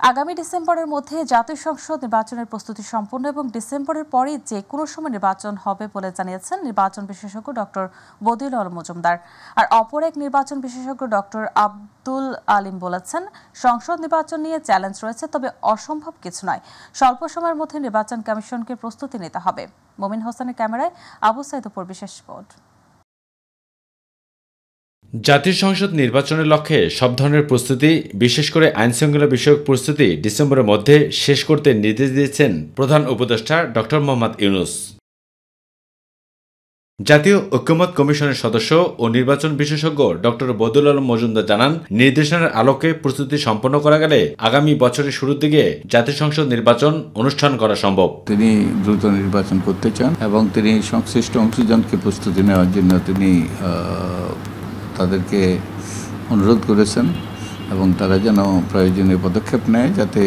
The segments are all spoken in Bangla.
আগামী ডিসেম্বরের মধ্যে জাতীয় সংসদ নির্বাচনের প্রস্তুতি সম্পন্ন এবং ডিসেম্বরের পরে যে কোনো সময় নির্বাচন হবে বলে জানিয়েছেন নির্বাচন বিশেষজ্ঞ ডক্টর বদিউল আলম মজুমদার। আর অপর এক নির্বাচন বিশেষজ্ঞ ডক্টর আব্দুল আলিম বলেছেন, সংসদ নির্বাচন নিয়ে চ্যালেঞ্জ রয়েছে, তবে অসম্ভব কিছু নয়। স্বল্প সময়ের মধ্যে নির্বাচন কমিশনকে প্রস্তুতি নিতে হবে। মোমিন হোসেনের ক্যামেরায় আবু সাইদ উপর বিশেষ রিপোর্ট। জাতীয় সংসদ নির্বাচনের লক্ষ্যে সব ধরনের প্রস্তুতি, বিশেষ করে আইনশৃঙ্খলা বিষয়ক প্রস্তুতি ডিসেম্বরের মধ্যে শেষ করতে নির্দেশ দিয়েছেন প্রধান উপদেষ্টা ডক্টর মোহাম্মদ ইউনূস। জাতীয় ঐকমত্য কমিশনের সদস্য ও নির্বাচন বিশেষজ্ঞ ডক্টর বদিউল আলম মজুমদার জানান, নির্দেশনার আলোকে প্রস্তুতি সম্পন্ন করা গেলে আগামী বছরের শুরুর দিকে জাতীয় সংসদ নির্বাচন অনুষ্ঠান করা সম্ভব। তিনি দ্রুত নির্বাচন করতে চান এবং তিনি সংশ্লিষ্ট অংশীজনকে প্রস্তুতি নেওয়ার জন্য তিনি তাদেরকে অনুরোধ করেছেন এবং তারা যেন প্রয়োজনীয় পদক্ষেপ নেয় যাতে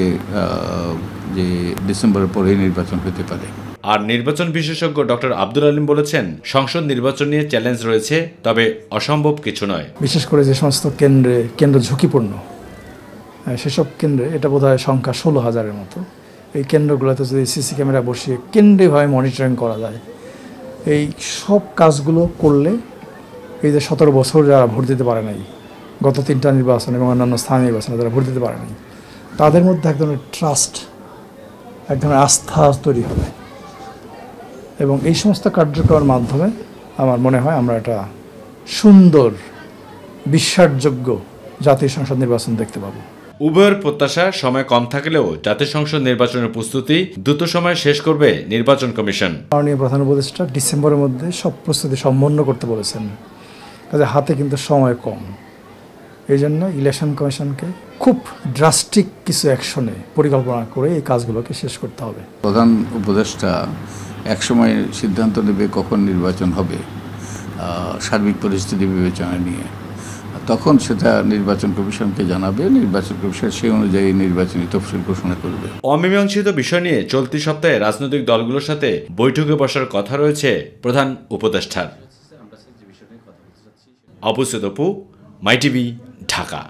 যে ডিসেম্বরের পরেই নির্বাচন হতে পারে। আর নির্বাচন বিশেষজ্ঞ ডক্টর আব্দুল আলিম বলেছেন, সংসদ নির্বাচন নিয়ে চ্যালেঞ্জ রয়েছে, তবে অসম্ভব কিছু নয়। বিশেষ করে যে সমস্ত কেন্দ্র ঝুঁকিপূর্ণ, সেসব কেন্দ্রে এটা বোধহয় সংখ্যা 16,000-এর মতো। এই কেন্দ্রগুলোতে যদি সিসি ক্যামেরা বসিয়ে কেন্দ্রীয়ভাবে মনিটরিং করা যায়, এই সব কাজগুলো করলে এই যে 17 বছর যারা ভোট দিতে পারে নাই, গত 3টা নির্বাচন এবং অন্যান্য স্থানীয় নির্বাচনে যারা ভোট দিতে পারে নাই, তাদের মধ্যে এক ধরনের ট্রাস্ট, এক ধরনের আস্থা তৈরি হবে এবং এই সমস্ত কার্যক্রমের মাধ্যমে আমার মনে হয় আমরা একটা সুন্দর বিশ্বাসযোগ্য জাতীয় সংসদ নির্বাচন দেখতে পাবো। উভয়ের প্রত্যাশা, সময় কম থাকলেও জাতীয় সংসদ নির্বাচনের প্রস্তুতি দ্রুত সময়ে শেষ করবে নির্বাচন কমিশন। মাননীয় প্রধান উপদেষ্টা ডিসেম্বরের মধ্যে সব প্রস্তুতি সম্পন্ন করতে বলেছেন, কাজে হাতে কিন্তু সময় কম। এই জন্য ইলেকশন কমিশনকে খুব ড্রাস্টিক কিছু অ্যাকশনে পরিকল্পনা করে এই কাজগুলোকে শেষ করতে হবে। প্রধান উপদেষ্টা একসময় সিদ্ধান্ত নেবে কখন নির্বাচন হবে, সার্বিক পরিস্থিতি বিবেচনা নিয়ে, তখন সেটা নির্বাচন কমিশনকে জানাবে। নির্বাচন কমিশন সেই অনুযায়ী নির্বাচনী তফসিল ঘোষণা করবে। অমীমাংসিত বিষয় নিয়ে চলতি সপ্তাহে রাজনৈতিক দলগুলোর সাথে বৈঠকে বসার কথা রয়েছে প্রধান উপদেষ্টার। আবু সাইদ, মাই টিভি, ঢাকা।